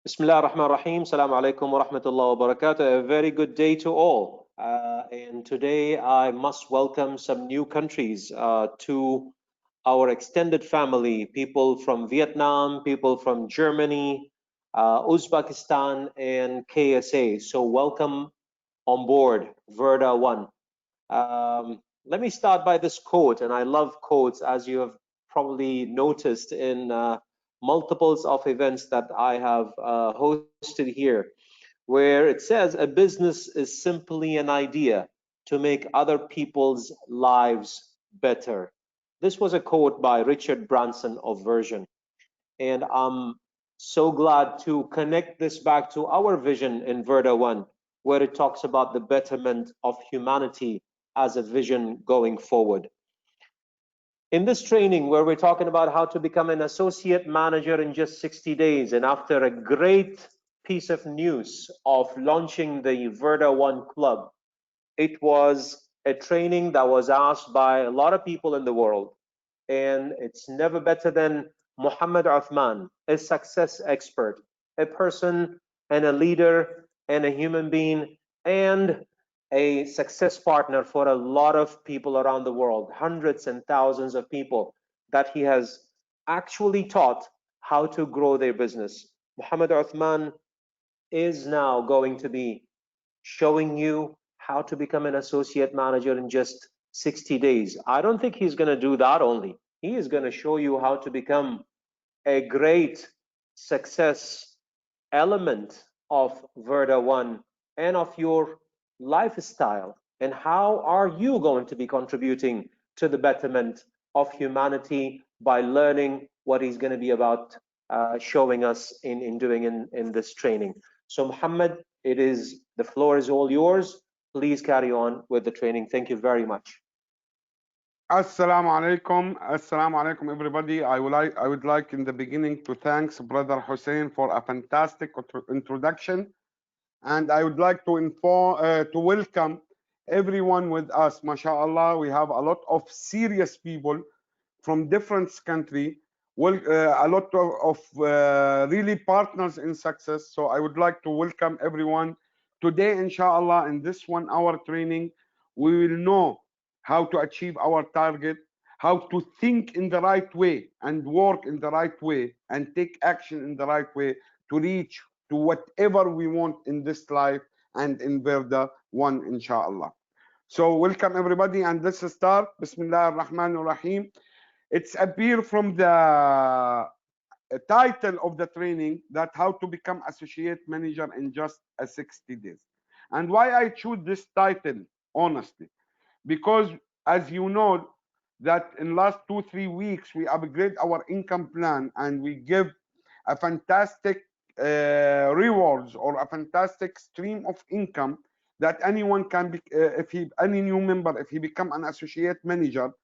Bismillah ar-Rahman ar-Rahim. Assalamu alaikum wa rahmatullahi wa barakatuh. A very good day to all. And today I must welcome some new countries to our extended family. People from Vietnam, people from Germany, Uzbekistan, and KSA. So welcome on board Verda One. Let me start by this quote, and I love quotes, as you have probably noticed in multiples of events that I have hosted here, where it says, "A business is simply an idea to make other people's lives better." This was a quote by Richard Branson of Version, and I'm so glad to connect this back to our vision in Verda One, where it talks about the betterment of humanity as a vision going forward. In this training, where we're talking about how to become an associate manager in just 60 days, and after a great piece of news of launching the Verda One Club, it was a training that was asked by a lot of people in the world, and it's never better than Muhammad Uthman, a success expert, a person and a leader and a human being, and a success partner for a lot of people around the world, hundreds and thousands of people that he has actually taught how to grow their business. Muhammad Uthman is now going to be showing you how to become an associate manager in just 60 days. I don't think he's going to do that only. He is going to show you how to become a great success element of Verda One and of your lifestyle. And how are you going to be contributing to the betterment of humanity by learning what he's going to be about showing us in doing in this training. So Muhammad, the floor is all yours. Please carry on with the training. Thank you very much. Assalamu alaikum, everybody. I would like in the beginning to thanks Brother Hussein for a fantastic introduction, and I would like to welcome everyone with us. MashaAllah, we have a lot of serious people from different country. Well, a lot of really partners in success. So I would like to welcome everyone today. Inshallah, in this 1 hour training, we will know how to achieve our target, how to think in the right way and work in the right way and take action in the right way to reach to whatever we want in this life and in Verda One, inshallah. So welcome everybody, and let's start. Bismillah ar-Rahman ar-Rahim. It's appear from the title of the training that how to become associate manager in just a 60 days. And why I choose this title, honestly, because as you know that in last 2-3 weeks we upgrade our income plan and we give a fantastic rewards or a fantastic stream of income that anyone can be if he any new member, if he become an associate manager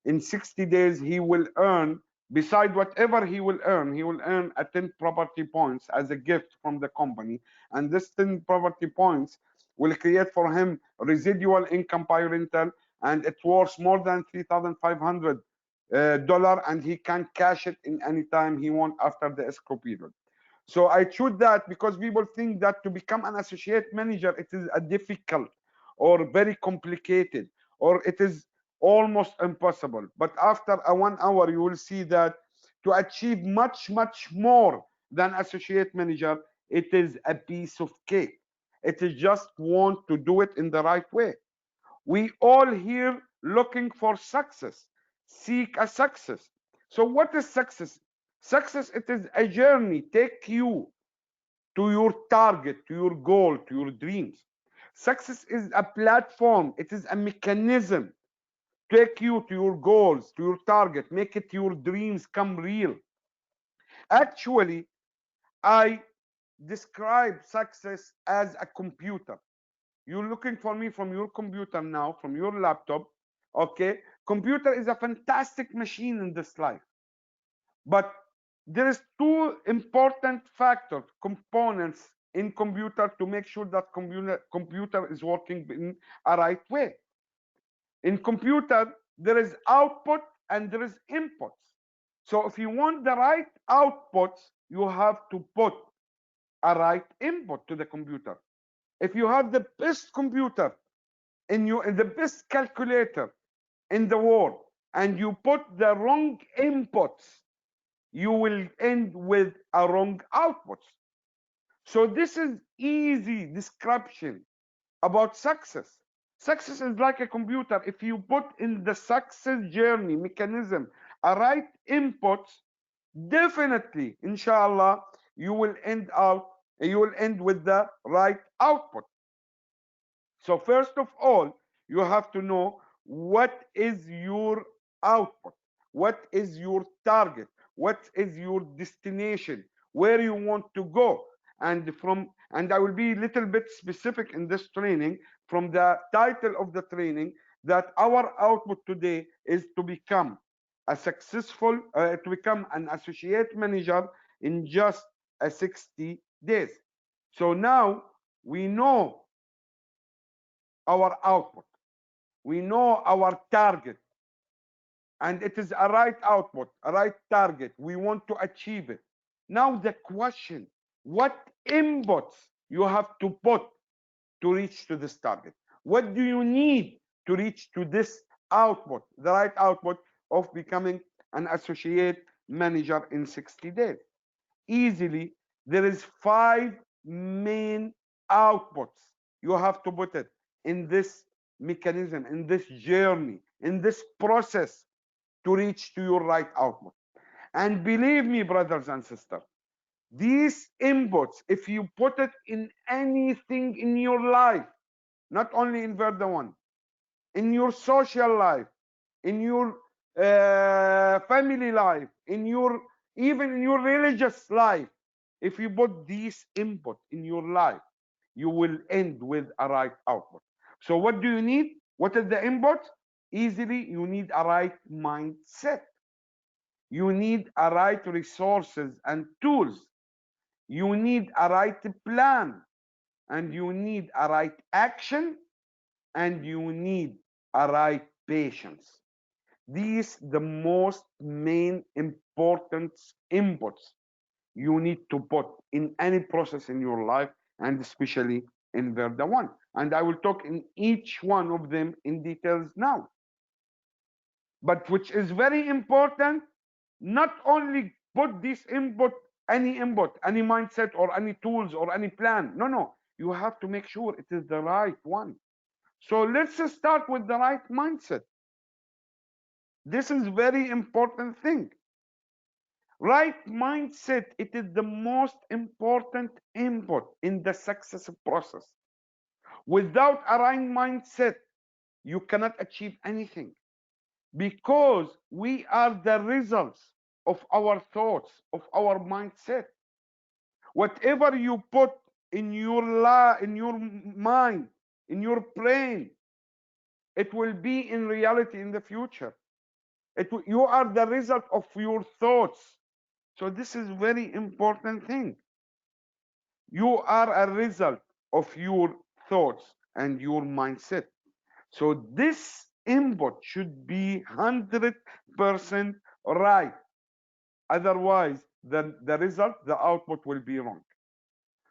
in 60 days, he will earn, beside whatever he will earn a 10 property points as a gift from the company. And this 10 property points will create for him residual income by rental, and it's worth more than $3,500, and he can cash it in any time he want after the escrow period. So I choose that because people think that to become an associate manager, it is a difficult or very complicated, or it is almost impossible. But after a 1 hour, you will see that to achieve much, much more than associate manager, it is a piece of cake. It is just want to do it in the right way. We all here looking for success, seek a success. So what is success? Success, it is a journey, take you to your target, to your goal, to your dreams. Success is a platform, it is a mechanism, take you to your goals, to your target, make it your dreams come real. Actually, I describe success as a computer. You're looking for me from your computer now, from your laptop. Okay, computer is a fantastic machine in this life, but there is two important factors, components in computer to make sure that computer is working in a right way. In computer, there is output and there is inputs. So if you want the right outputs, you have to put a right input to the computer. If you have the best computer in the best calculator in the world, and you put the wrong inputs, you will end with a wrong output. So this is easy description about success. Success is like a computer. If you put in the success journey mechanism a right input, definitely, inshallah, you will end with the right output. So first of all, you have to know what is your output, what is your target, what is your destination, where you want to go. And I will be a little bit specific in this training from the title of the training, that our output today is to become to become an associate manager in just 60 days. So now we know our output, we know our target, and it is a right output, a right target. We want to achieve it. Now the question, what inputs you have to put to reach to this target? What do you need to reach to this output, the right output of becoming an associate manager in 60 days? Easily, there is 5 main outputs you have to put it in this mechanism, in this journey, in this process to reach to your right output. And believe me, brothers and sisters, these inputs, if you put it in anything in your life, not only in Verda One, in your social life, in your family life, even in your religious life, if you put these input in your life, you will end with a right output. So what do you need? What is the input? Easily, you need a right mindset. You need a right resources and tools. You need a right plan, and you need a right action, and you need a right patience. These the most main important inputs you need to put in any process in your life, and especially in Verda One. And I will talk in each one of them in details now. But which is very important, not only put this input, any mindset or any tools or any plan. No. You have to make sure it is the right one. So let's start with the right mindset. This is very important thing. Right mindset, it is the most important input in the success process. Without a right mindset, you cannot achieve anything, because we are the results of our thoughts, of our mindset. Whatever you put in your mind, in your brain, it will be in reality in the future. You are the result of your thoughts. So this is very important thing. You are a result of your thoughts and your mindset. So this input should be 100% right. Otherwise, the result, the output will be wrong.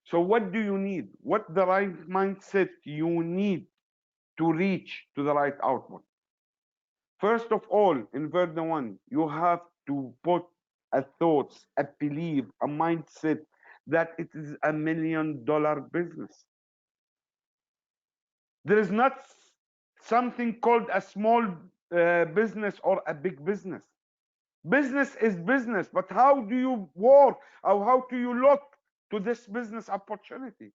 So what do you need? What the right mindset you need to reach to the right output? First of all, in Verda One, you have to put a thoughts, a belief, a mindset that it is $1 million business. There is not something called a small business or a big business. Business is business, but how do you work, or how do you look to this business opportunity?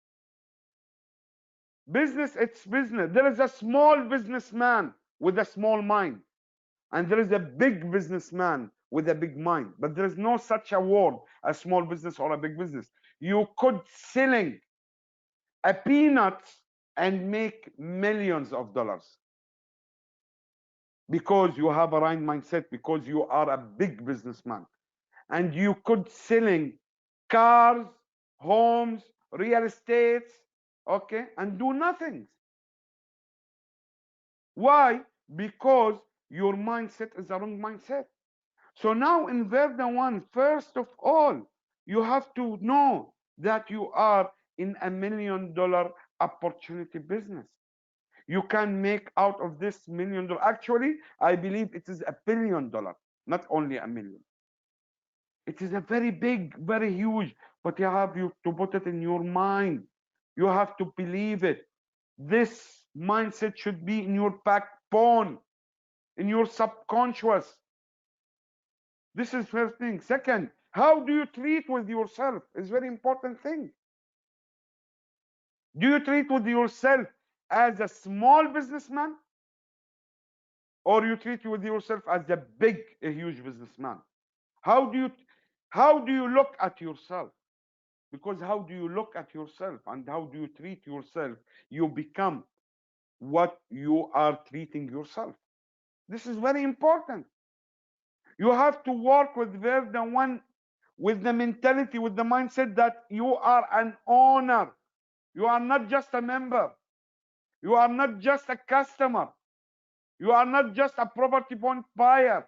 Business, it's business. There is a small businessman with a small mind, and there is a big businessman with a big mind. But there is no such a word, a small business or a big business. You could selling a peanut and make millions of dollars, because you have a right mindset, because you are a big businessman. And you could selling cars, homes, real estates, okay, and do nothing. Why? Because your mindset is the wrong mindset. So now in Verda One, first of all, you have to know that you are in $1 million opportunity business. You can make out of this $1 million. Actually, I believe it is $1 billion, not only $1 million. It is a very big, very huge, but you to put it in your mind. You have to believe it. This mindset should be in your backbone, in your subconscious. This is first thing. Second, how do you treat with yourself? Is very important thing. Do you treat with yourself as a small businessman, or you treat with yourself as a huge businessman? How do you look at yourself? Because how do you look at yourself and how do you treat yourself, you become what you are treating yourself. This is very important. You have to work with the one, with the mentality, with the mindset that you are an owner. You are not just a member. You are not just a customer. You are not just a property bond buyer.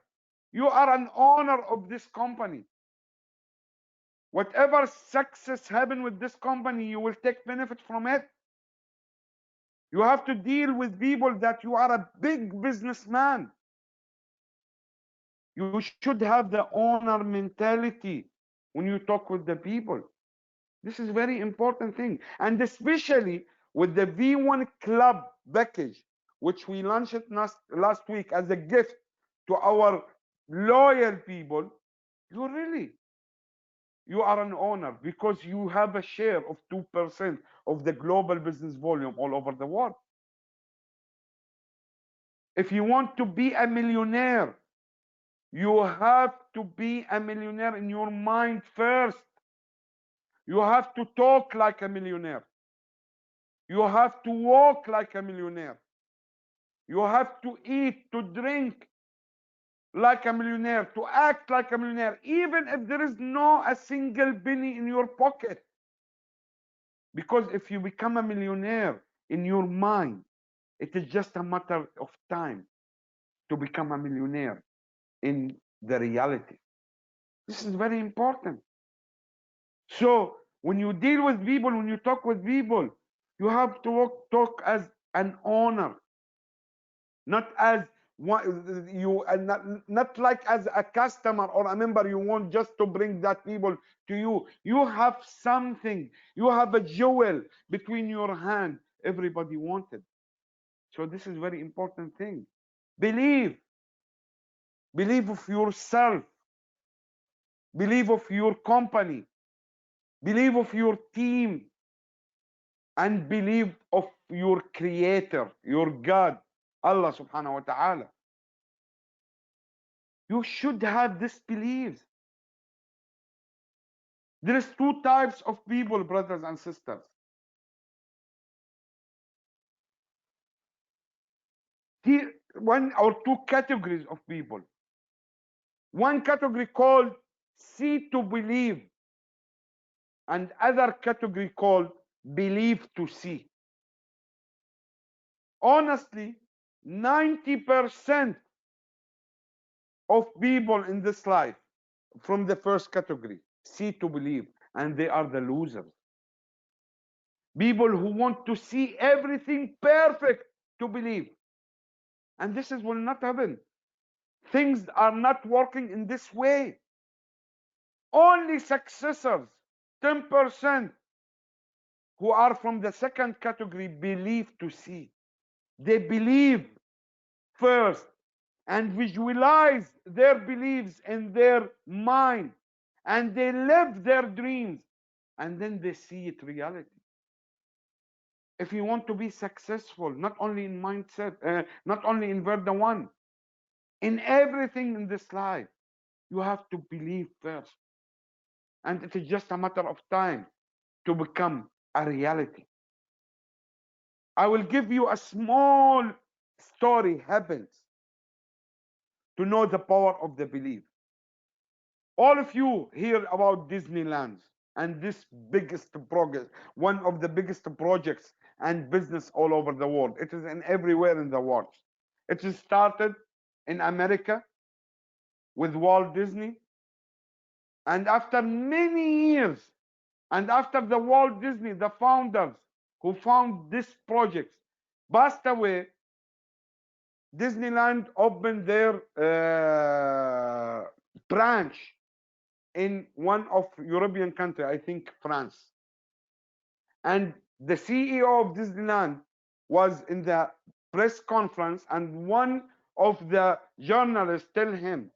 You are an owner of this company. Whatever success happen with this company, you will take benefit from it. You have to deal with people that you are a big businessman. You should have the owner mentality when you talk with the people. This is very important thing. And especially with the V1 Club package, which we launched last week as a gift to our loyal people, you are an owner because you have a share of 2% of the global business volume all over the world. If you want to be a millionaire, you have to be a millionaire in your mind first. You have to talk like a millionaire. You have to walk like a millionaire. You have to eat, to drink like a millionaire, to act like a millionaire, even if there is no a single penny in your pocket. Because if you become a millionaire in your mind, it is just a matter of time to become a millionaire in the reality. This is very important. So when you deal with people, when you talk with people, you have to talk as an owner, not as not like as a customer or a member. You want just to bring that people to you. You have something. You have a jewel between your hand. Everybody wanted. So this is very important thing. Believe of yourself. Believe of your company. Believe of your team. And believe of your creator, your God, Allah subhanahu wa ta'ala. You should have this belief. There is two types of people, brothers and sisters. Here, one or two categories of people. One category called see to believe, and other category called believe to see. Honestly, 90% of people in this life from the first category, see to believe, and they are the losers. People who want to see everything perfect to believe. And this will not happen. Things are not working in this way. Only successors, 10%, who are from the second category, believe to see. They believe first and visualize their beliefs in their mind, and they live their dreams, and then they see it reality. If you want to be successful, not only in mindset, not only in Verda 1, in everything in this life, you have to believe first. And it is just a matter of time to become a reality. I will give you a small story happens to know the power of the belief. All of you hear about Disneyland and this biggest project, one of the biggest projects and business all over the world. It is in everywhere in the world. It is started in America with Walt Disney. And after many years, And after the Walt Disney, the founders who found this project passed away, Disneyland opened their branch in one of European country, I think France. And the CEO of Disneyland was in the press conference, and one of the journalists tell him,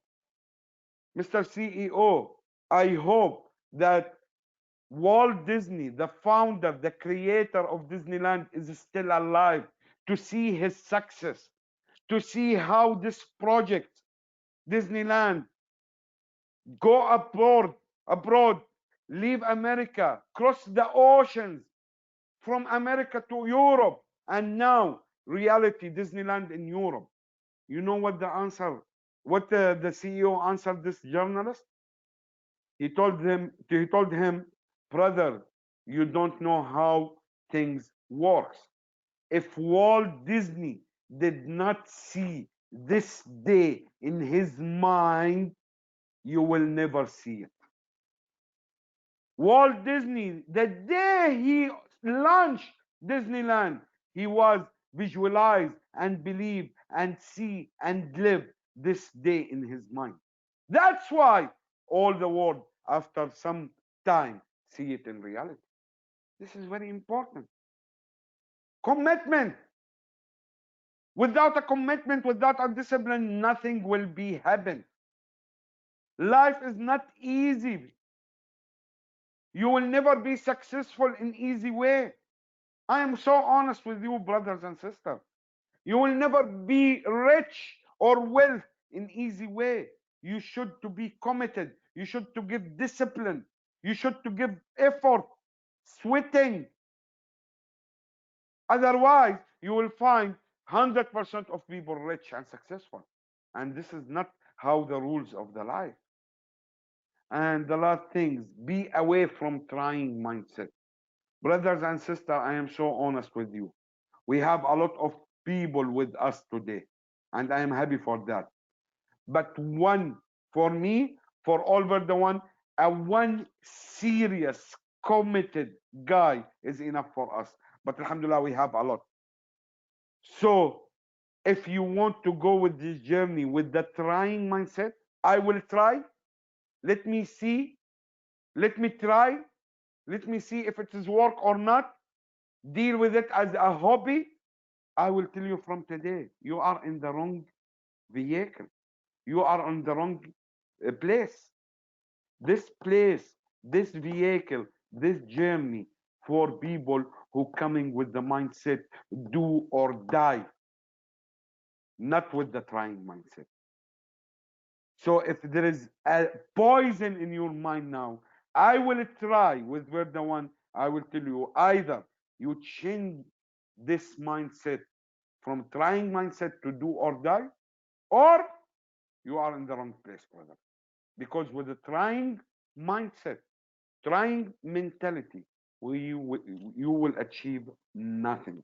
Mr. CEO, I hope that Walt Disney, the founder, the creator of Disneyland, is still alive to see his success, to see how this project, Disneyland, go abroad, leave America, cross the oceans from America to Europe, and now reality Disneyland in Europe. You know what the answer? What the CEO answered this journalist? He told him, brother, you don't know how things works. If Walt Disney did not see this day in his mind, you will never see it. Walt Disney, the day he launched Disneyland, he was visualized and believe and see and live this day in his mind. That's why all the world, after some time, see it in reality. This is very important. Commitment. Without a commitment, without a discipline, nothing will be happen. Life is not easy. You will never be successful in easy way. I am so honest with you, brothers and sisters. You will never be rich or wealth in easy way. You should to be committed. You should to give discipline. You should to give effort, sweating. Otherwise, you will find 100% of people rich and successful. And this is not how the rules of the life. And the last things, be away from trying mindset. Brothers and sisters, I am so honest with you. We have a lot of people with us today, and I am happy for that. But one, for me, for Oliver the one serious, committed guy is enough for us. But alhamdulillah, we have a lot. So if you want to go with this journey with the trying mindset, I will try. Let me see. Let me try. Let me see if it is work or not. Deal with it as a hobby. I will tell you from today, you are in the wrong vehicle. You are on the wrong place. This place, this vehicle, this journey for people who coming with the mindset do or die, not with the trying mindset. So if there is a poison in your mind now, I will try with word the one. I will tell you either you change this mindset from trying mindset to do or die, or you are in the wrong place, brother. Because with the trying mindset, trying mentality, you will achieve nothing.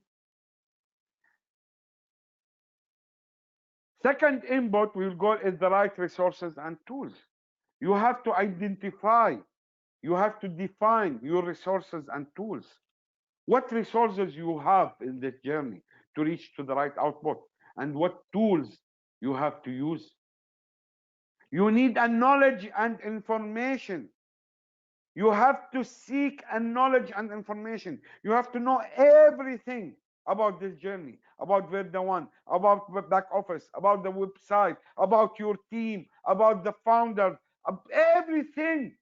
Second input we'll go is the right resources and tools. You have to identify, you have to define your resources and tools. What resources you have in this journey to reach to the right output, and what tools you have to use. You need a knowledge and information. You have to seek a knowledge and information. You have to know everything about this journey, about Verda One, about the back office, about the website, about your team, about the founders, everything.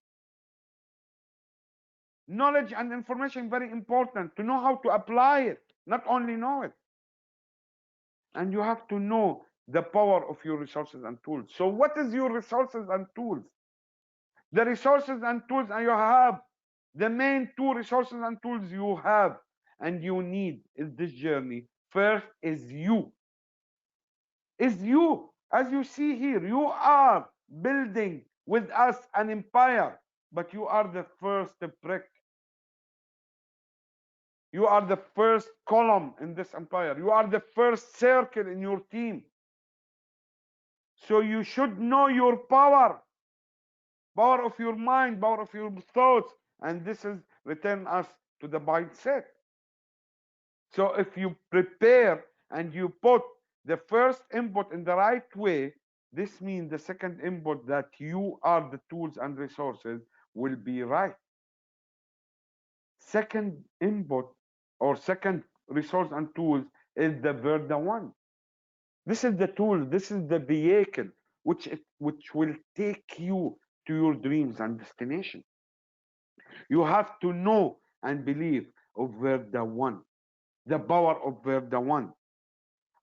Knowledge and information very important to know how to apply it, not only know it. And you have to know the power of your resources and tools. So what is your resources and tools? The resources and tools and you have, the main two resources and tools you have and you need in this journey, first is you. Is you. As you see here, you are building with us an empire, but you are the first brick. You are the first column in this empire. You are the first circle in your team. So you should know your power of your mind, power of your thoughts, And this is return us to the mindset. So if you prepare and you put the first input in the right way, this means the second input, that you are the tools and resources, will be right. Second input or second resource and tools is the Verda one. This is the tool, this is the vehicle which will take you to your dreams and destination. You have to know and believe of Verda one, the power of Verda one.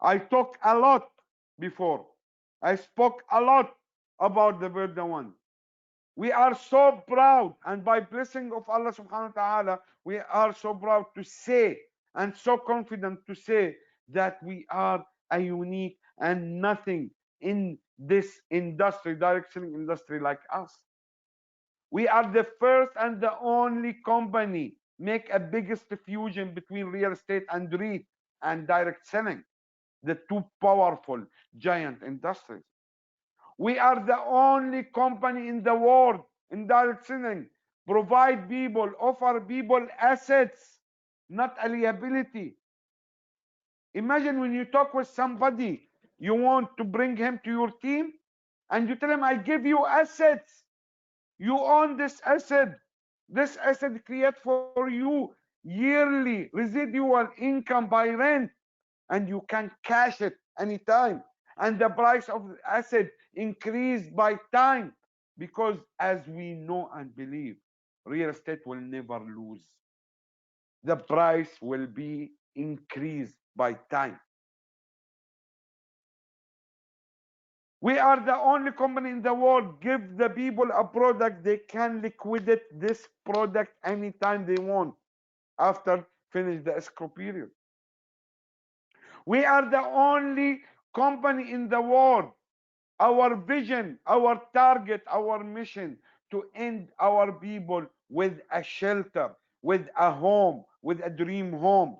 I talked a lot before. I spoke a lot about the Verda one. We are so proud, and by blessing of Allah subhanahu wa ta'ala, we are so proud to say and so confident to say that we are a unique and nothing in this industry, direct selling industry, like us. We are the first and the only company make a biggest fusion between real estate and REIT and direct selling, the two powerful giant industries. We are the only company in the world in direct selling provide people, offer people assets, not a liability. Imagine when you talk with somebody, you want to bring him to your team, and you tell him, I give you assets. You own this asset. This asset create for you yearly residual income by rent, and you can cash it anytime. And the price of the asset increased by time, because as we know and believe, real estate will never lose. The price will be increased by time. We are the only company in the world give the people a product, they can liquidate this product anytime they want after finish the escrow period. We are the only company in the world. Our vision, our target, our mission to end our people with a shelter, with a home, with a dream home,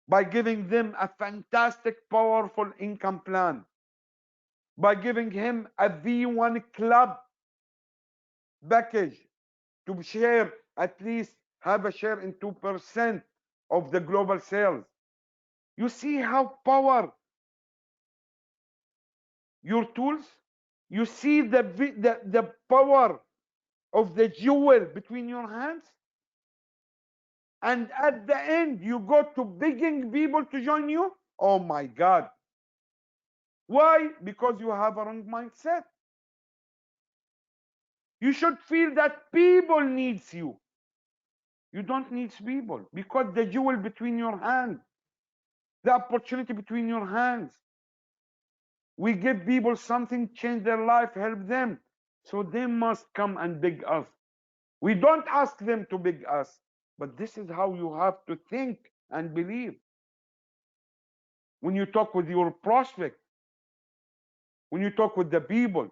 by giving them a fantastic, powerful income plan, by giving him a V1 club package to share, at least have a share in 2% of the global sales. You see how power your tools, you see the power of the jewel between your hands, and at the end you go to begging people to join you. Oh my God. Why? Because you have a wrong mindset. You should feel that people needs you. You don't need people, because the jewel between your hands, the opportunity between your hands. We give people something, change their life, help them, so they must come and beg us. We don't ask them to beg us, but this is how you have to think and believe when you talk with your prospect, when you talk with the people,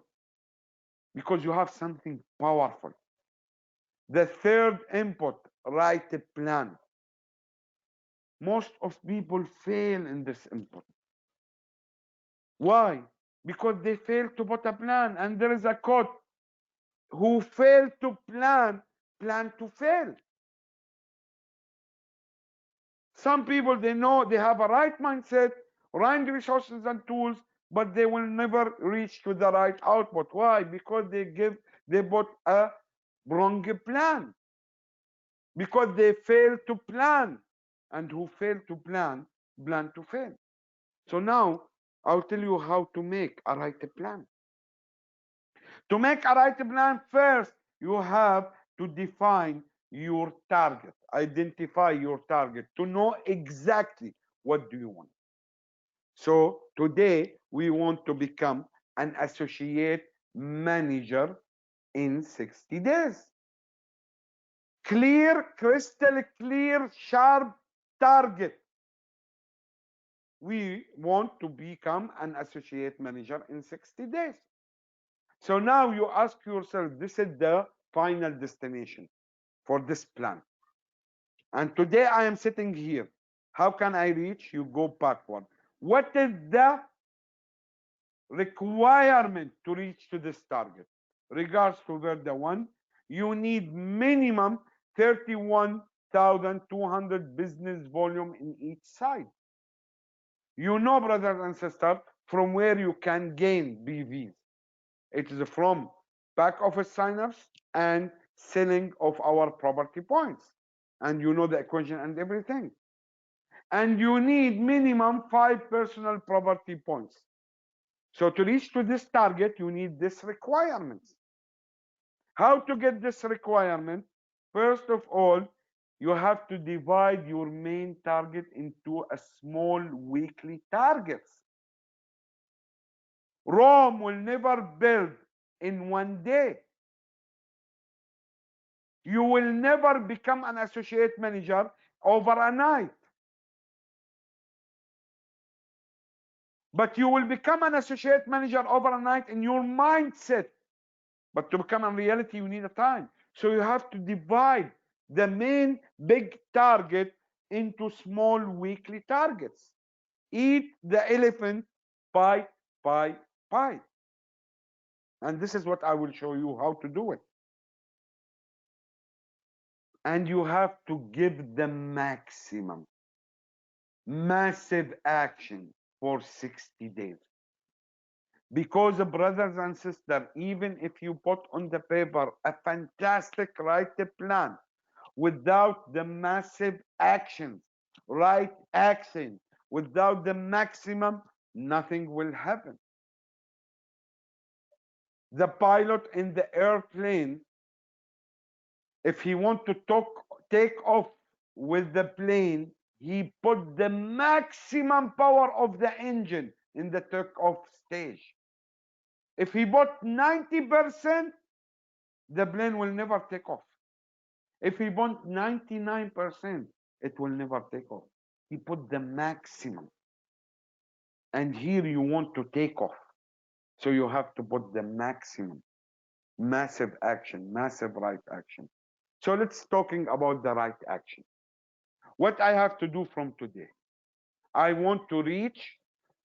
because you have something powerful. The third input, write a plan. Most of people fail in this input. Why? Because they fail to put a plan. And there is a quote, who fail to plan, plan to fail. Some people, they know they have a right mindset, right resources and tools, but they will never reach to the right output. Why? Because they put a wrong plan. Because they fail to plan. And who fail to plan, plan to fail. So now I'll tell you how to make a right plan. To make a right plan, first you have to define your target, identify your target, to know exactly what do you want. So today we want to become an associate manager in 60 days. Clear, crystal clear, sharp target. We want to become an associate manager in 60 days. So now you ask yourself, this is the final destination for this plan. And today I am sitting here. How can I reach? You go backward. What is the requirement to reach to this target? Regards to Verda one, you need minimum 31,200 business volume in each side. You know, brothers and sisters, from where you can gain BVs. It is from back office sign-ups and selling of our property points. And you know the equation and everything. And you need minimum 5 personal property points. So to reach to this target, you need this requirements. How to get this requirement? First of all, you have to divide your main target into a small weekly targets. Rome will never build in one day. You will never become an associate manager over a night. But you will become an associate manager overnight in your mindset. But to become a reality, you need a time. So you have to divide the main big target into small weekly targets. Eat the elephant bite by bite. And this is what I will show you how to do it. And you have to give the maximum, massive action for 60 days. Because brothers and sisters, even if you put on the paper a fantastic right plan, without the massive actions, right action, without the maximum, nothing will happen. The pilot in the airplane, if he want to take off with the plane, he put the maximum power of the engine in the takeoff stage. If he put 90%, the plane will never take off. If he put 99%, it will never take off. He put the maximum. And here you want to take off. So you have to put the maximum. Massive action, massive right action. So let's talking about the right action. What I have to do from today? I want to reach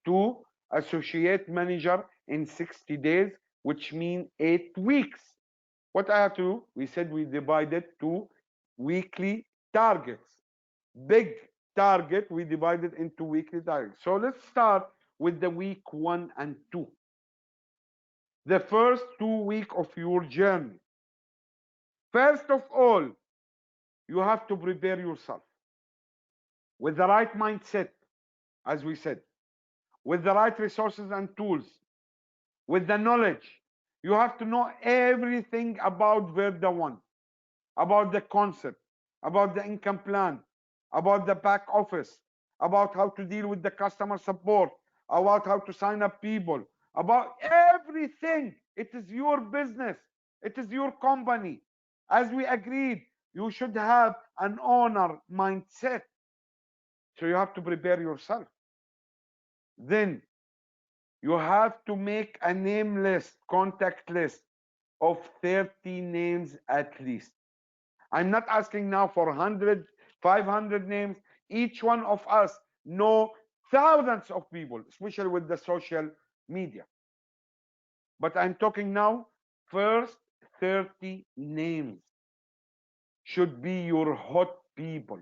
to associate manager in 60 days, which means 8 weeks. What I have to do? We said we divided to weekly targets. Big target, we divided into weekly targets. So let's start with the week 1 and 2. The first 2 weeks of your journey. First of all, you have to prepare yourself with the right mindset, as we said, with the right resources and tools, with the knowledge. You have to know everything about Verda 1, about the concept, about the income plan, about the back office, about how to deal with the customer support, about how to sign up people, about everything. It is your business. It is your company. As we agreed, you should have an owner mindset. So you have to prepare yourself. Then you have to make a name list, contact list of 30 names at least. I'm not asking now for 100, 500 names. Each one of us know thousands of people, especially with the social media. But I'm talking now, first 30 names should be your hot people,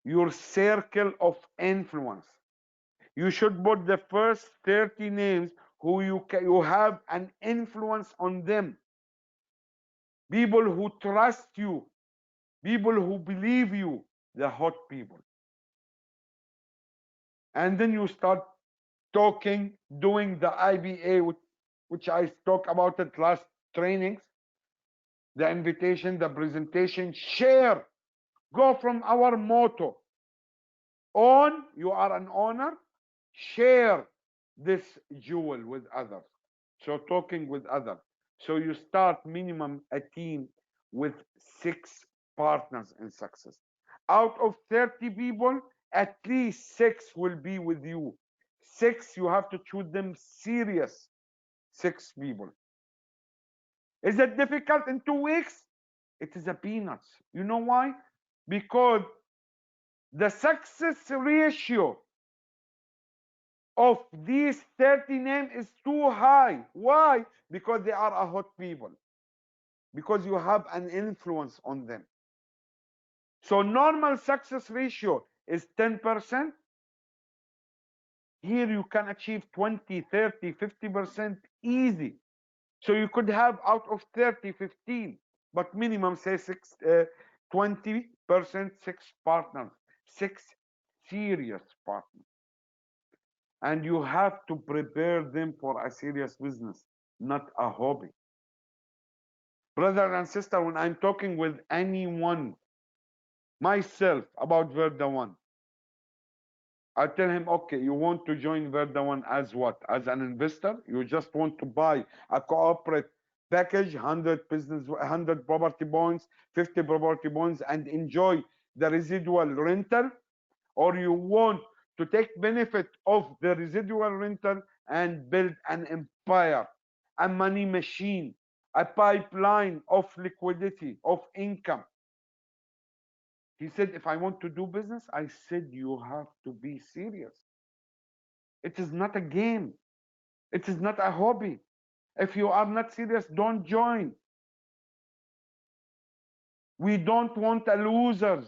your circle of influence. You should put the first 30 names who you have an influence on them. People who trust you, people who believe you, the hot people. And then you start talking, doing the IBA, which I talked about it last trainings, the invitation, the presentation, share. Go from our motto, own, you are an owner, share this jewel with others. So talking with others. So you start minimum a team with 6 partners in success. Out of 30 people, at least 6 will be with you. 6, you have to choose them serious. 6 people. Is it difficult in 2 weeks? It is a peanuts. You know why? Because the success ratio of these 30 names is too high. Why? Because they are a hot people. because you have an influence on them. So normal success ratio is 10%. Here you can achieve 20, 30, 50% easy. So you could have out of 30, 15, but minimum say 20%, 6 partners, 6 serious partners. And you have to prepare them for a serious business, not a hobby. Brother and sister, when I'm talking with anyone, myself, about Verda One, I tell him, okay, you want to join Verda One as what? As an investor? You just want to buy a corporate package, 100 business, 100 property bonds, 50 property bonds, and enjoy the residual rental? Or you want to take benefit of the residual rental and build an empire, a money machine, a pipeline of liquidity, of income? He said, if I want to do business, I said, you have to be serious. It is not a game. It is not a hobby. If you are not serious, don't join. We don't want a losers.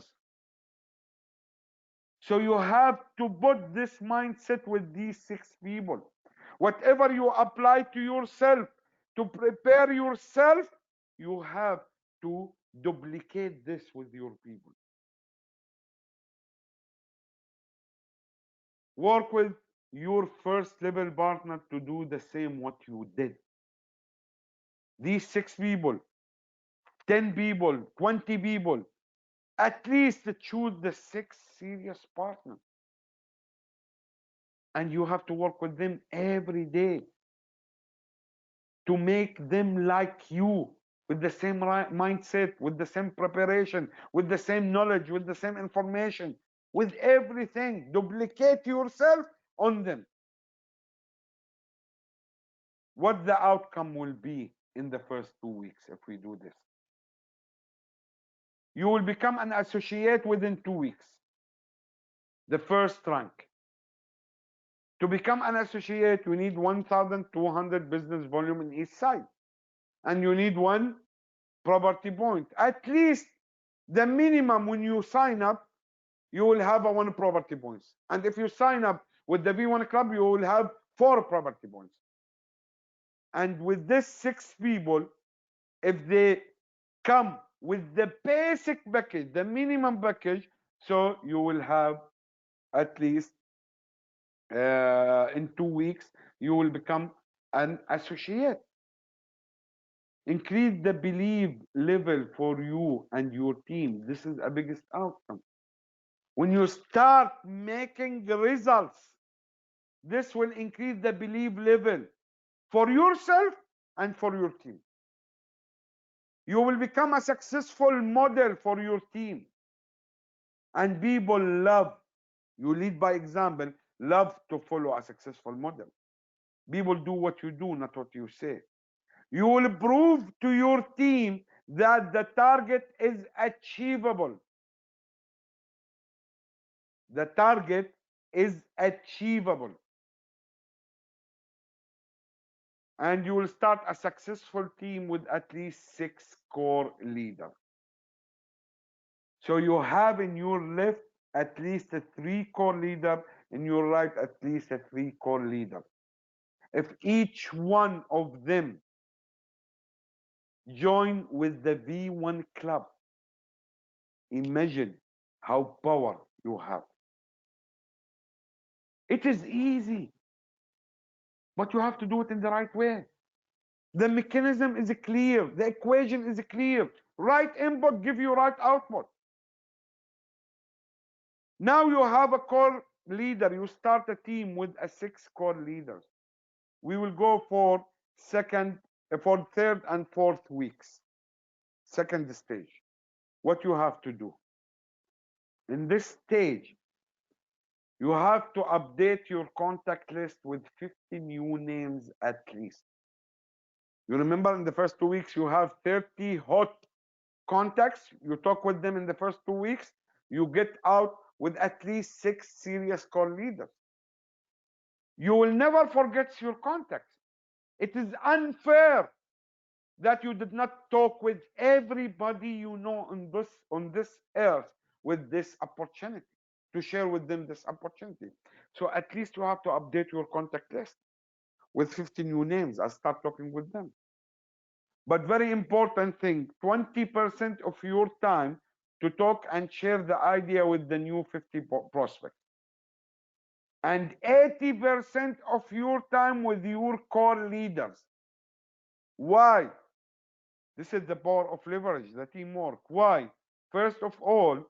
So you have to put this mindset with these 6 people. Whatever you apply to yourself to prepare yourself, you have to duplicate this with your people. Work with your first level partner to do the same what you did. These 6 people, 10 people, 20 people, at least choose the 6 serious partners. And you have to work with them every day to make them like you, with the same mindset, with the same preparation, with the same knowledge, with the same information, with everything. Duplicate yourself on them. What the outcome will be in the first 2 weeks if we do this? You will become an associate within 2 weeks, the first rank. To become an associate, you need 1,200 business volume in each side, and you need 1 property point. At least the minimum when you sign up, you will have a 1 property points. And if you sign up with the V1 Club, you will have 4 property points. And with this 6 people, if they come with the basic package, the minimum package, so you will have at least in 2 weeks, you will become an associate. Increase the belief level for you and your team. This is a biggest outcome. When you start making the results, this will increase the belief level for yourself and for your team. You will become a successful model for your team. And people love, you lead by example, love to follow a successful model. People do what you do, not what you say. You will prove to your team that the target is achievable. The target is achievable. And you will start a successful team with at least 6 core leaders. So you have in your left at least a 3 core leader, in your right at least a 3 core leader. If each one of them join with the V1 Club, imagine how power you have. It is easy, but you have to do it in the right way. The mechanism is clear. The equation is clear. Right input give you right output. Now you have a core leader. You start a team with a 6 core leaders. We will go for third and fourth weeks. Second stage. What you have to do in this stage, you have to update your contact list with 50 new names at least. You remember in the first 2 weeks, you have 30 hot contacts. You talk with them in the first 2 weeks. You get out with at least 6 serious core leaders. You will never forget your contacts. It is unfair that you did not talk with everybody you know on this earth with this opportunity, to share with them this opportunity. So at least you have to update your contact list with 50 new names and start talking with them. But very important thing, 20% of your time to talk and share the idea with the new 50 prospects, and 80% of your time with your core leaders. Why? This is the power of leverage, the teamwork. Why? First of all,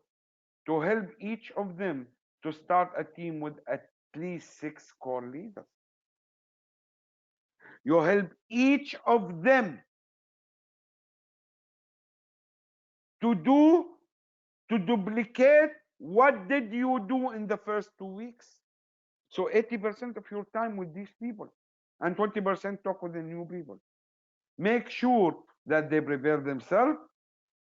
to help each of them to start a team with at least 6 core leaders. You help each of them to duplicate what did you do in the first 2 weeks. So 80% of your time with these people and 20% talk with the new people. Make sure that they prepare themselves.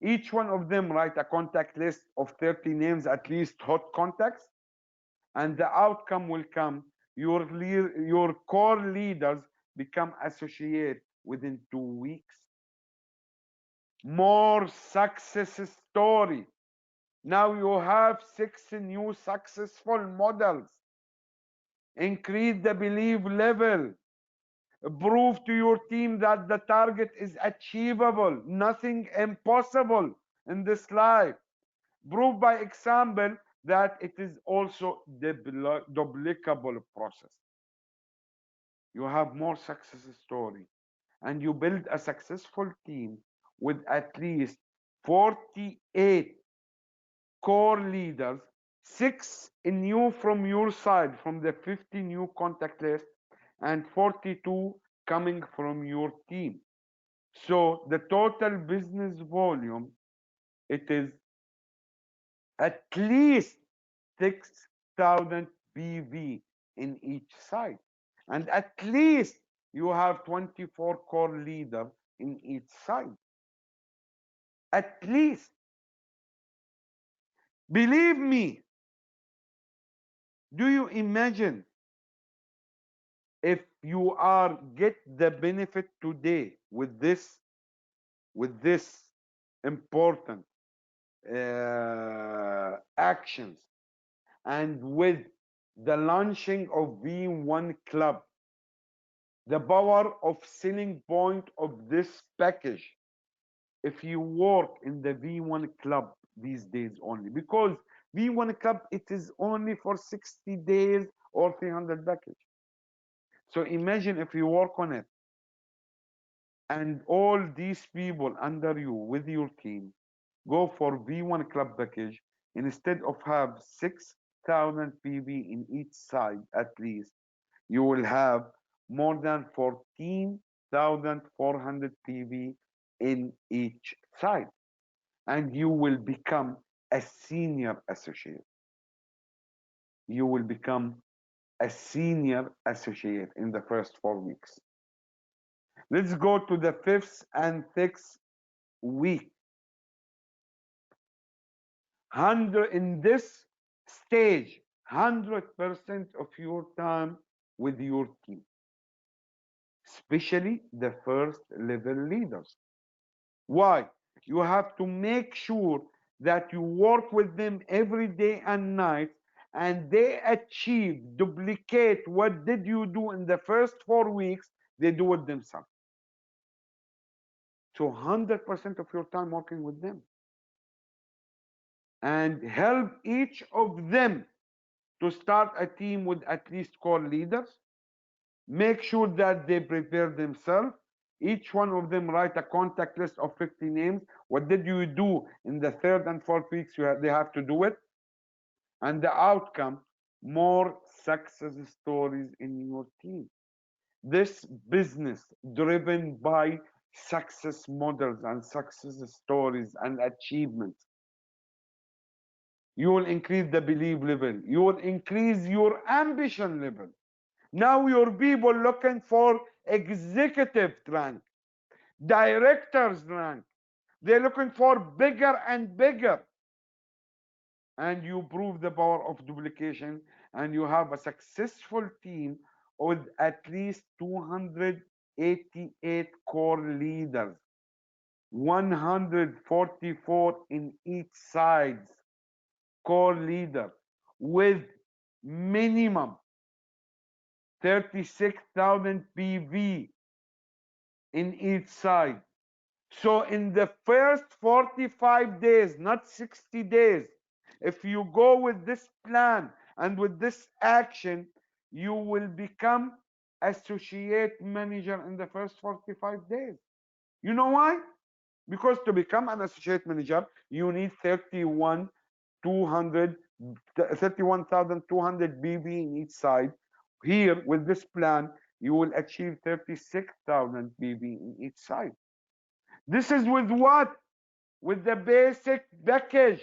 Each one of them write a contact list of 30 names, at least hot contacts, and the outcome will come. Your core leaders become associate within 2 weeks. More success story. Now you have 6 new successful models. Increase the belief level. Prove to your team that the target is achievable, nothing impossible in this life. Prove by example that it is also duplicable process. You have more success story, and you build a successful team with at least 48 core leaders, 6 new from your side from the 50 new contact list, and 42 coming from your team. So the total business volume, it is at least 6,000 PV in each side. And at least you have 24 core leaders in each side. At least. Believe me, do you imagine if you are get the benefit today with this important actions, and with the launching of V1 Club, the power of selling point of this package, if you work in the V1 Club these days only, because V1 Club, it is only for 60 days or 300 package. So imagine if you work on it, and all these people under you with your team go for V1 Club package, instead of have 6,000 PV in each side at least, you will have more than 14,400 PV in each side, and you will become a senior associate. You will become a senior associate in the first 4 weeks. Let's go to the 5th and 6th week. In this stage, 100% of your time with your team, especially the first level leaders. Why? You have to make sure that you work with them every day and night, and they achieve, duplicate what did you do in the first 4 weeks, they do it themselves. So 100% of your time working with them, and help each of them to start a team with at least core leaders. Make sure that they prepare themselves. Each one of them write a contact list of 50 names. What did you do in the 3rd and 4th weeks? They have to do it. And the outcome, more success stories in your team. This business driven by success models and success stories and achievements. You will increase the belief level. You will increase your ambition level. Now your people looking for executive rank, director's rank. They're looking for bigger and bigger. And you prove the power of duplication, and you have a successful team with at least 288 core leaders. 144 in each side, core leader, with minimum 36,000 PV in each side. So in the first 45 days, not 60 days, if you go with this plan and with this action, you will become associate manager in the first 45 days. You know why? Because to become an associate manager, you need 31,200 BB in each side. Here, with this plan, you will achieve 36,000 BB in each side. This is with what? With the basic package.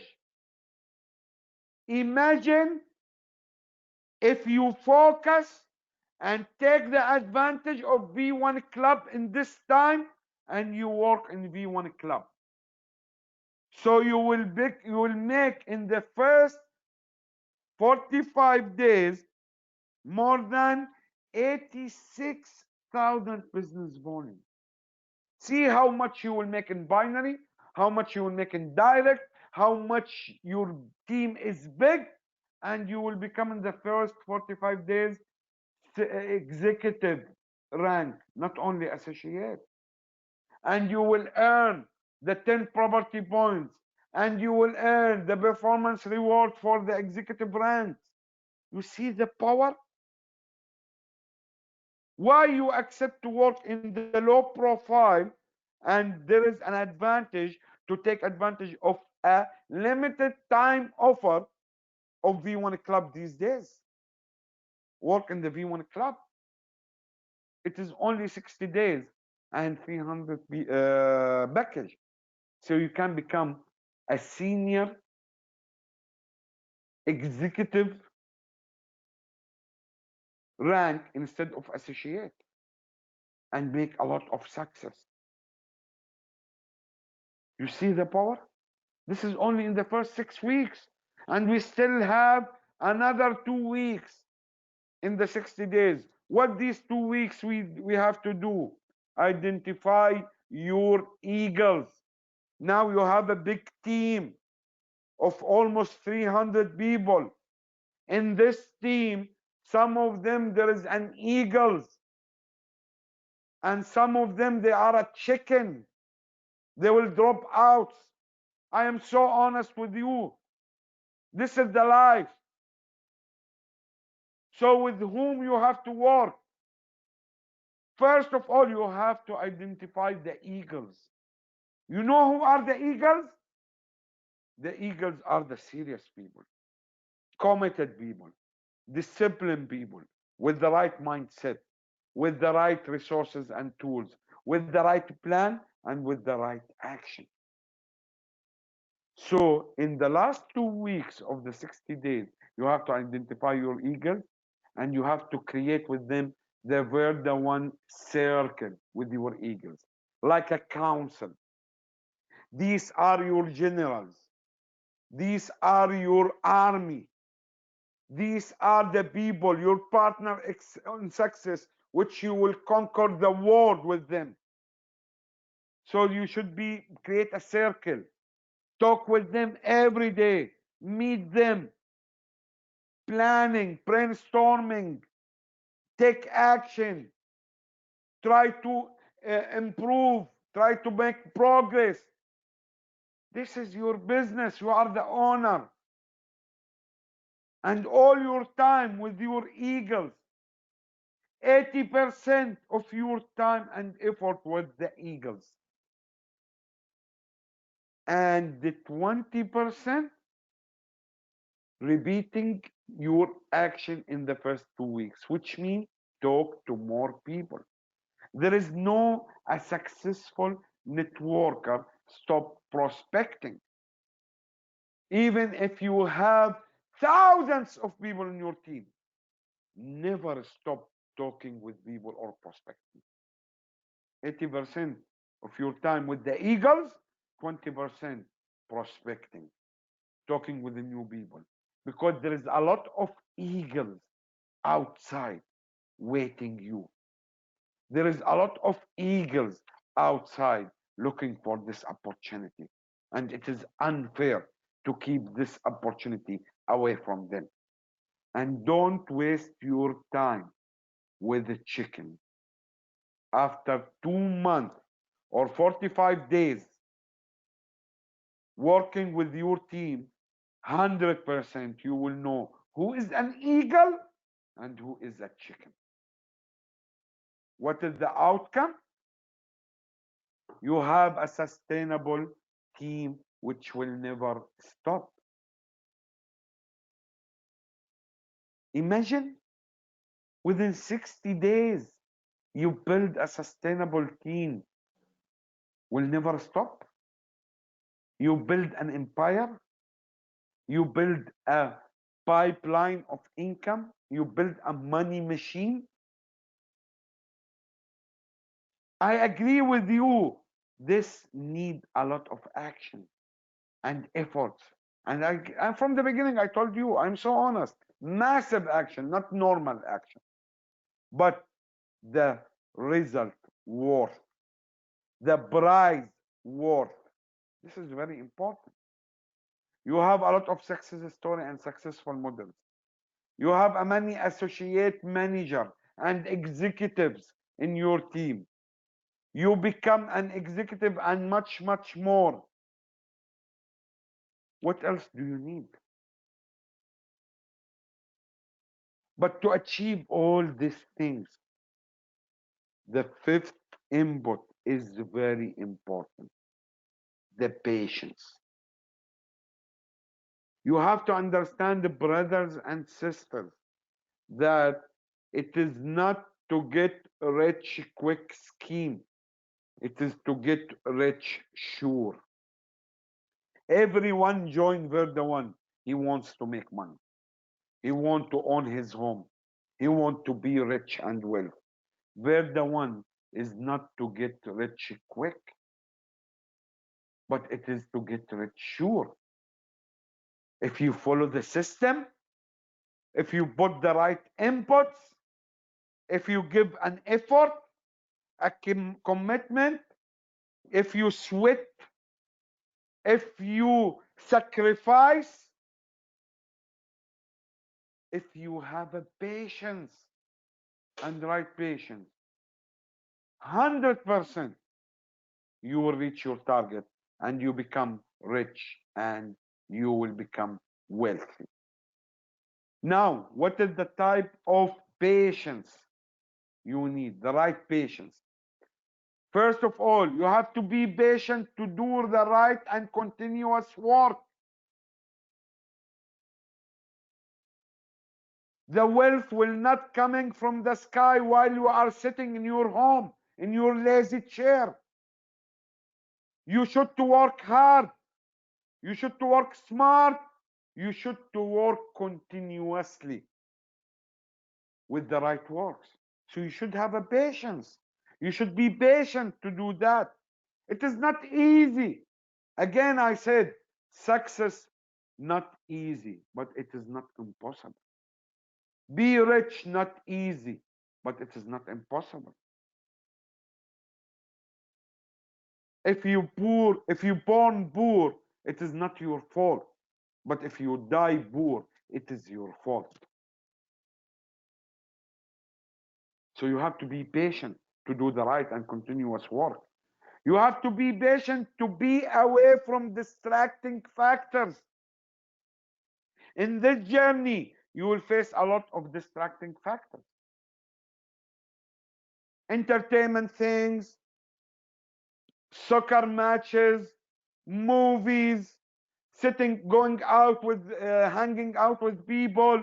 Imagine if you focus and take the advantage of V1 Club in this time and you work in V1 Club. So you will make in the first 45 days more than 86,000 business volume. See how much you will make in binary, how much you will make in direct, how much your team is big, and you will become in the first 45 days executive rank, not only associate. And you will earn the 10 property points, and you will earn the performance reward for the executive ranks. You see the power? Why you accept to work in the low profile, and there is an advantage to take advantage of a limited time offer of V1 Club these days. Work in the V1 Club. It is only 60 days and 300 package. So you can become a senior executive rank instead of associate and make a lot of success. You see the power? This is only in the first 6 weeks, and we still have another 2 weeks in the 60 days. What these 2 weeks we have to do? Identify your eagles. Now you have a big team of almost 300 people. In this team, some of them there is an eagles, and some of them they are a chicken. They will drop out. I am so honest with you. This is the life. So with whom you have to work? First of all, you have to identify the eagles. You know who are the eagles? The eagles are the serious people, committed people, disciplined people, with the right mindset, with the right resources and tools, with the right plan, and with the right action. So in the last 2 weeks of the 60 days, you have to identify your eagles, and you have to create with them the Verda1 circle with your eagles, like a council. These are your generals. These are your army. These are the people, your partner in success, which you will conquer the world with them. So you should create a circle. Talk with them every day. Meet them. Planning, brainstorming, take action. Try to improve. Try to make progress. This is your business. You are the owner. And all your time with your eagles. 80% of your time and effort with the eagles. And the 20% repeating your action in the first 2 weeks, which means talk to more people. There is no a successful networker stop prospecting. Even if you have thousands of people in your team, never stop talking with people or prospecting. 80% of your time with the eagles, 20% prospecting, talking with the new people, because there is a lot of eagles outside waiting you. There is a lot of eagles outside looking for this opportunity. And it is unfair to keep this opportunity away from them. And don't waste your time with the chicken. After 2 months or 45 days working with your team, 100% you will know who is an eagle and who is a chicken. What is the outcome? You have a sustainable team which will never stop. Imagine within 60 days, you build a sustainable team, will never stop. You build an empire, you build a pipeline of income, you build a money machine. I agree with you. This need a lot of action and efforts. And from the beginning, I told you, I'm so honest. Massive action, not normal action. But the result worth, the prize worth. This is very important. You have a lot of success story and successful models. You have a many associate manager and executives in your team. You become an executive and much, much more. What else do you need? But to achieve all these things, the fifth input is very important, the patience. You have to understand, brothers and sisters, that it is not to get rich quick scheme. It is to get rich sure. Everyone join Verda One. He wants to make money. He wants to own his home. He wants to be rich and wealthy. Verda One is not to get rich quick, but it is to get rich sure. If you follow the system, if you put the right inputs, if you give an effort, a commitment, if you sweat, if you sacrifice, if you have a patience and right patience, 100% you will reach your target and you become rich and you will become wealthy. Now, what is the type of patience you need? The right patience. First of all, you have to be patient to do the right and continuous work. The wealth will not coming from the sky while you are sitting in your home, in your lazy chair. You should to work hard. You should to work smart. You should to work continuously with the right works. So you should have a patience. You should be patient to do that. It is not easy. Again, I said success not easy, but it is not impossible. Be rich not easy, but it is not impossible. If you poor, if you born poor, it is not your fault. But if you die poor, it is your fault. So you have to be patient to do the right and continuous work. You have to be patient to be away from distracting factors. In this journey, you will face a lot of distracting factors. Entertainment things, soccer matches, movies, sitting, going out with, hanging out with people,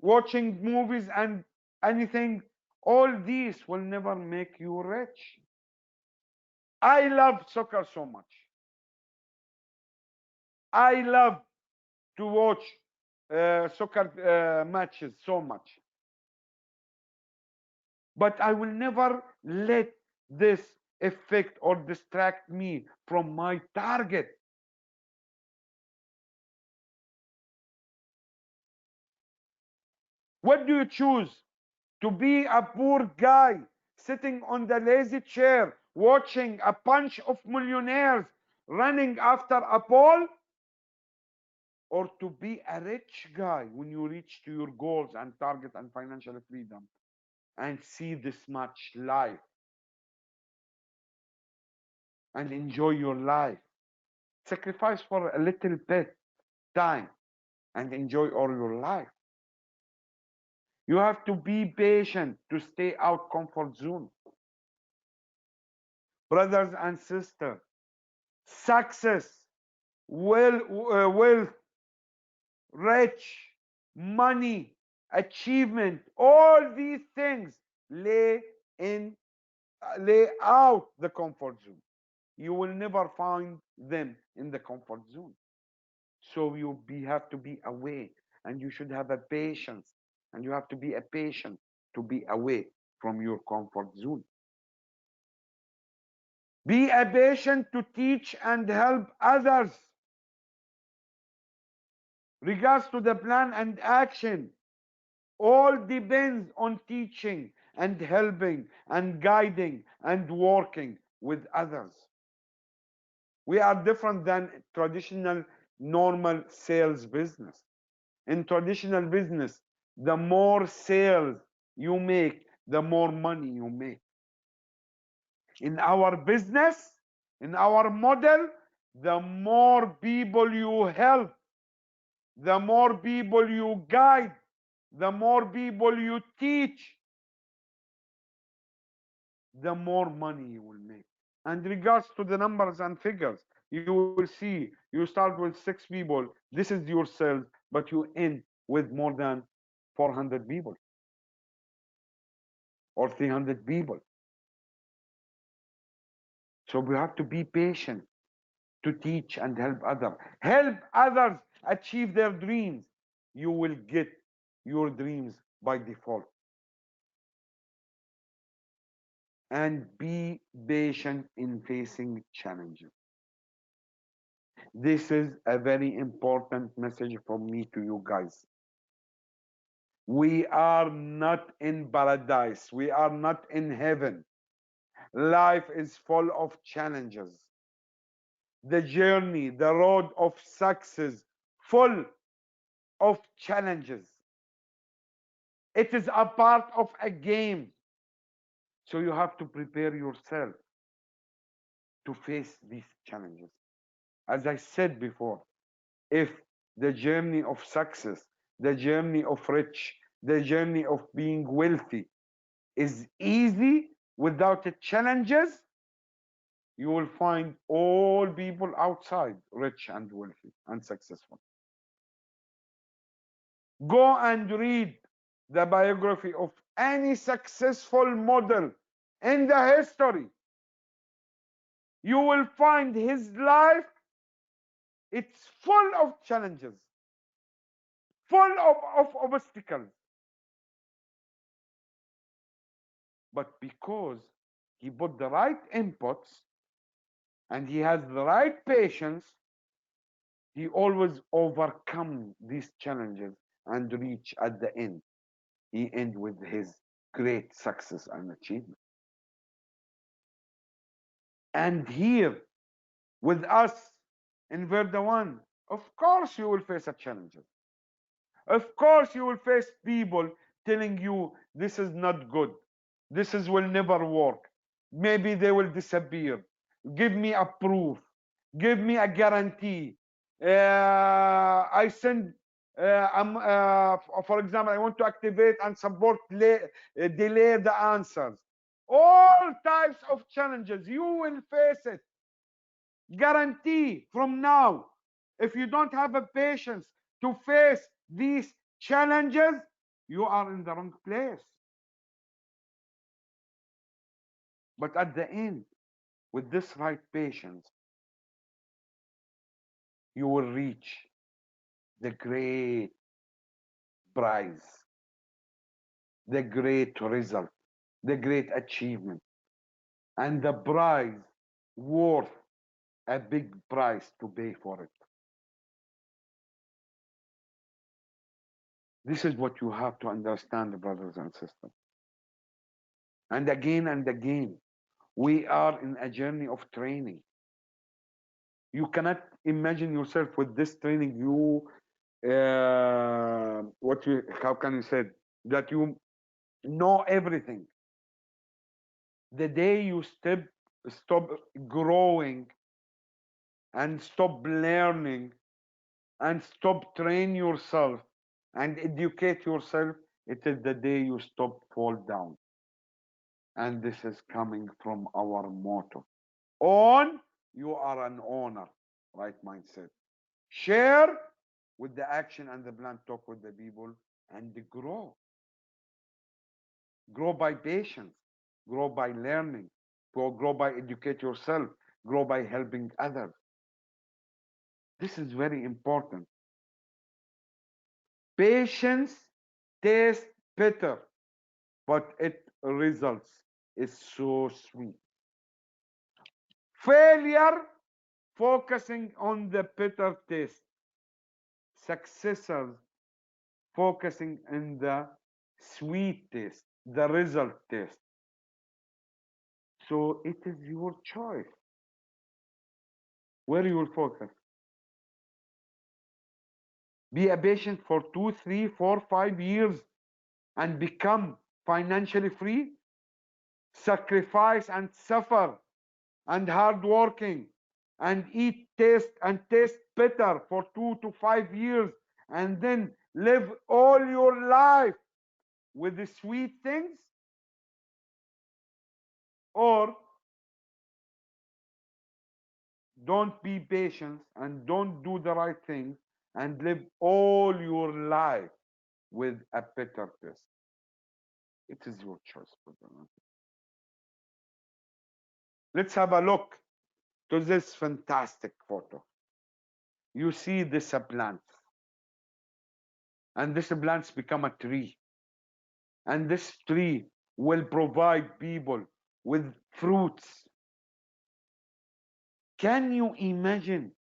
watching movies and anything. All these will never make you rich. I love soccer so much. I love to watch soccer matches so much. But I will never let this affect or distract me from my target. What do you choose? To be a poor guy sitting on the lazy chair watching a bunch of millionaires running after a ball, or to be a rich guy when you reach to your goals and target and financial freedom and see this much life and enjoy your life? Sacrifice for a little bit time and enjoy all your life. You have to be patient to stay out comfort zone. Brothers and sisters, success, wealth, rich, money, achievement, all these things lay in lay out the comfort zone. You will never find them in the comfort zone. So have to be away, and you should have a patience, and you have to be a patient to be away from your comfort zone. Be a patient to teach and help others. Regards to the plan and action, all depends on teaching and helping and guiding and working with others. We are different than traditional normal sales business. In traditional business, the more sales you make, the more money you make. In our business, in our model, the more people you help, the more people you guide, the more people you teach, the more money you will make. And regards to the numbers and figures, you will see you start with 6 people, this is your sales, but you end with more than 400 people or 300 people. So we have to be patient to teach and help others. Help others achieve their dreams. You will get your dreams by default. And be patient in facing challenges. This is a very important message from me to you guys. We are not in paradise. We are not in heaven. Life is full of challenges. The journey, the road of success, full of challenges. It is a part of a game. So you have to prepare yourself to face these challenges. As I said before, if the journey of success, the journey of rich, the journey of being wealthy is easy without the challenges, you will find all people outside rich and wealthy and successful. Go and read the biography of any successful model in the history. You will find his life, it's full of challenges, full of obstacles. But because he put the right inputs and he has the right patience, he always overcome these challenges and reach at the end. He end with his great success and achievement. And here with us in Verda One, of course you will face a challenges. Of course you will face people telling you this is not good. This will never work. Maybe they will disappear. Give me a proof. Give me a guarantee. I send, for example, I want to activate and support, delay the answers. All types of challenges, you will face it. Guarantee from now, if you don't have a patience to face these challenges, you are in the wrong place. But at the end, with this right patience, you will reach the great prize, the great result, the great achievement, and the prize worth a big price to pay for it. This is what you have to understand, brothers and sisters. and again and again. We are in a journey of training. You cannot imagine yourself with this training. How can you say that you know everything? The day you stop growing and stop learning and stop train yourself and educate yourself, it is the day you stop fall down. And this is coming from our motto. Own, you are an owner. Right mindset. Share with the action and the plan, talk with the people, and grow. Grow by patience, grow by learning, grow by educate yourself, grow by helping others. This is very important. Patience tastes bitter, but its results is so sweet. Failure focusing on the bitter taste. Successors focusing on the sweet taste, the result taste. So it is your choice where you will focus. Be a patient for 2, 3, 4, 5 years and become financially free. Sacrifice and suffer and hardworking and eat, taste better for 2 to 5 years and then live all your life with the sweet things, or don't be patient and don't do the right things and live all your life with a bitter taste. It is your choice, brother. Let's have a look to this fantastic photo. You see this plant, and this plants become a tree, and this tree will provide people with fruits. Can you imagine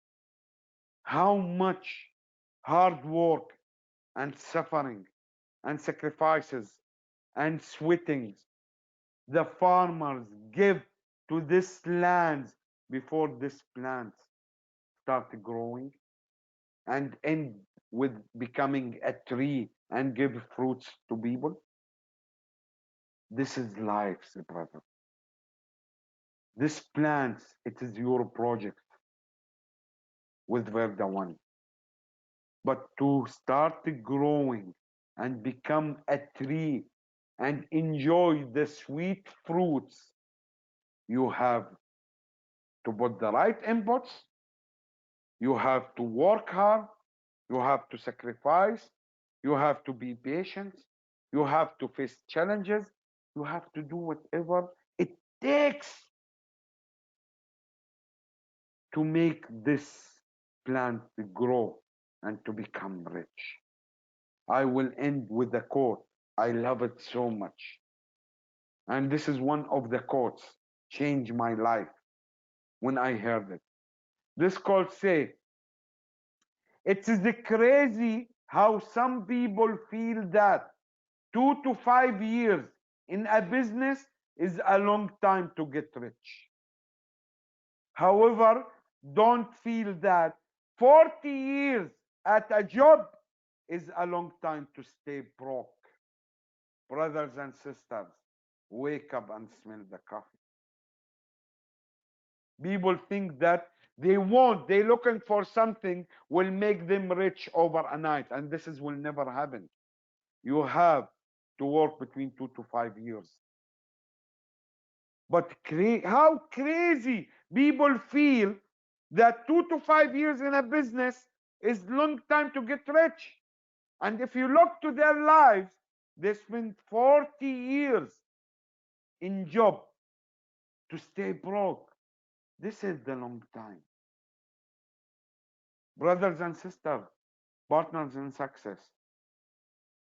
how much hard work and suffering and sacrifices and sweatings the farmers give to this land before this plant start growing and end with becoming a tree and give fruits to people? This is life, brother. This plant, it is your project with Verda One. But to start growing and become a tree and enjoy the sweet fruits, you have to put the right inputs, you have to work hard, you have to sacrifice, you have to be patient, you have to face challenges, you have to do whatever it takes to make this plant grow and to become rich. I will end with a quote. I love it so much. And this is one of the quotes changed my life when I heard it. This quote say, it is crazy how some people feel that 2 to 5 years in a business is a long time to get rich. However, don't feel that 40 years at a job is a long time to stay broke. Brothers and sisters, wake up and smell the coffee. People think that they're looking for something will make them rich over a night, and this will never happen. You have to work between 2 to 5 years. But how crazy people feel that 2 to 5 years in a business is long time to get rich. And if you look to their lives, they spend 40 years in job to stay broke. This is the long time. Brothers and sisters, partners in success,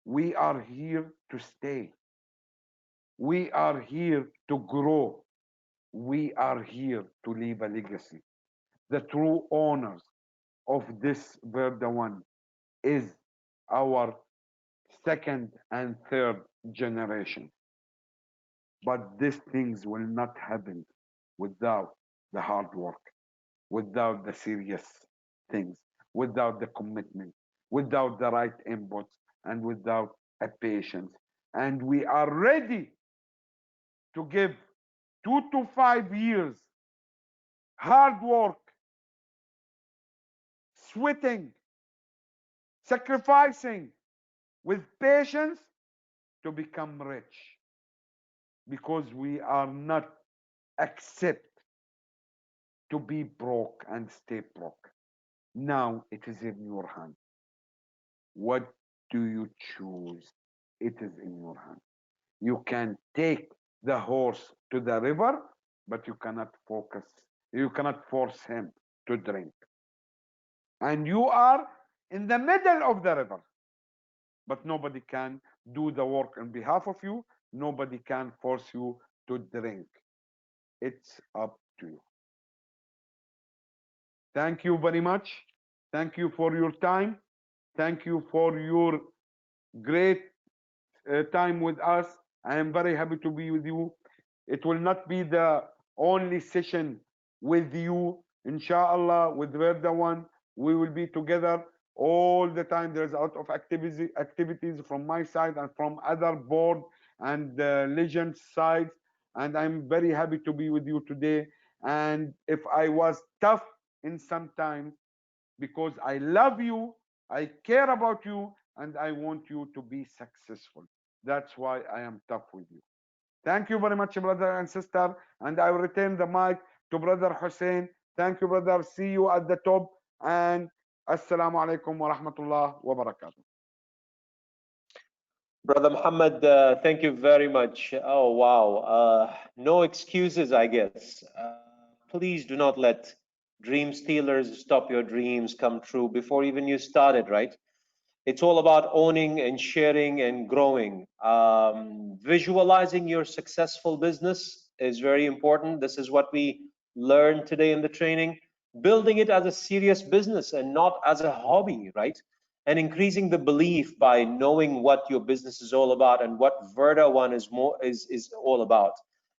we are here to stay. We are here to grow. We are here to leave a legacy. The true owners of this Verda One is our second and third generation. But these things will not happen without the hard work, without the serious things, without the commitment, without the right inputs, and without a patience. And we are ready to give 2 to 5 years hard work, sweating, sacrificing with patience to become rich, because we are not accept to be broke and stay broke. Now it is in your hand. What do you choose? It is in your hand. You can take the horse to the river, but you cannot force him to drink. And you are in the middle of the river, but nobody can do the work on behalf of you. Nobody can force you to drink. It's up to you. Thank you very much. Thank you for your time. Thank you for your great time with us. I am very happy to be with you. It will not be the only session with you. Inshallah, with Verda One, we will be together all the time. There's a lot of activities from my side and from other board and legend sides. And I'm very happy to be with you today. And if I was tough in some time, because I love you, I care about you, and I want you to be successful. That's why I am tough with you. Thank you very much, brother and sister. And I will return the mic to Brother Hussein. Thank you, brother. See you at the top. And Assalamu alaikum wa rahmatullah wa barakatuh. Brother Muhammad, thank you very much. Oh, wow. No excuses, I guess. Please do not let dream stealers stop your dreams come true before even you started, right? It's all about owning and sharing and growing. Visualizing your successful business is very important. This is what we learned today in the training. Building it as a serious business and not as a hobby, right? And increasing the belief by knowing what your business is all about and what Verda One is all about.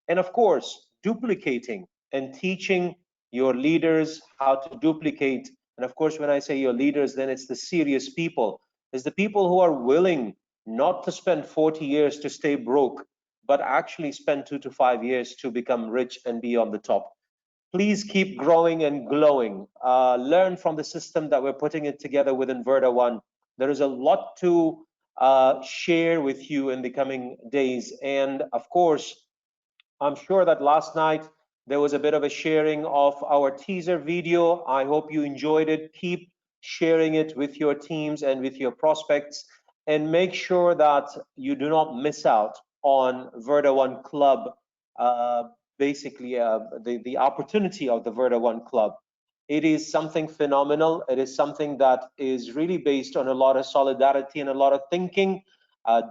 And of course, duplicating and teaching your leaders how to duplicate. And of course, when I say your leaders, then it's the serious people. It's the people who are willing not to spend 40 years to stay broke, but actually spend 2 to 5 years to become rich and be on the top. Please keep growing and glowing. Learn from the system that we're putting it together within Verda One. There is a lot to share with you in the coming days. And of course, I'm sure that last night there was a bit of a sharing of our teaser video. I hope you enjoyed it. Keep sharing it with your teams and with your prospects, and make sure that you do not miss out on Verda One Club, basically the opportunity of the Verda One Club. It is something phenomenal. It is something that is really based on a lot of solidarity and a lot of thinking.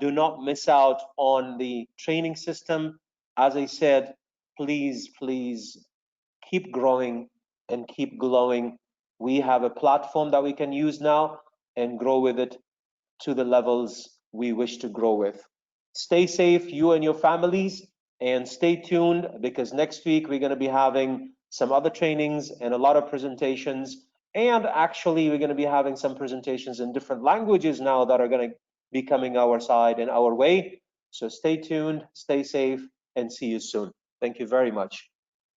Do not miss out on the training system. As I said, please keep growing and keep glowing. We have a platform that we can use now and grow with it to the levels we wish to grow with. Stay safe, you and your families, and stay tuned, because next week we're going to be having some other trainings and a lot of presentations. And actually, we're going to be having some presentations in different languages now that are going to be coming our side and our way. So stay tuned, stay safe, and see you soon. Thank you very much.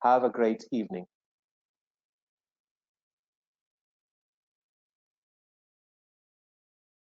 Have a great evening.